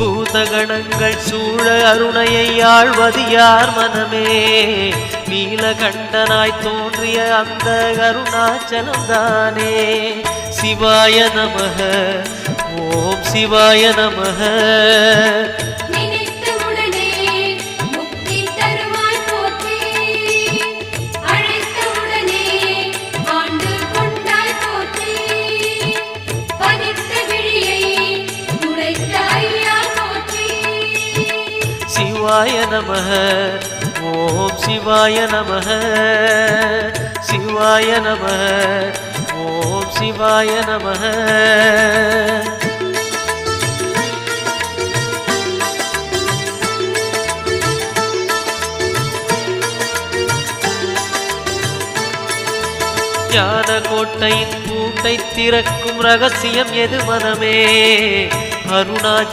பூதகணங்கள் சூழ அருணையை ஆழ்வது யார் மனமே? நீலகண்டனாய் தோன்றிய அந்த அருணாச்சலம்தானே. சிவாய நமக, ஓம் சிவாய நமக. சிவாய நமக, ஓம் சிவாய நமக. சிவாய நமக, ஓம் சிவாய நமக. ஞான கோட்டையின் பூட்டை திறக்கும் ரகசியம் எது மனமே? அருணாச்சல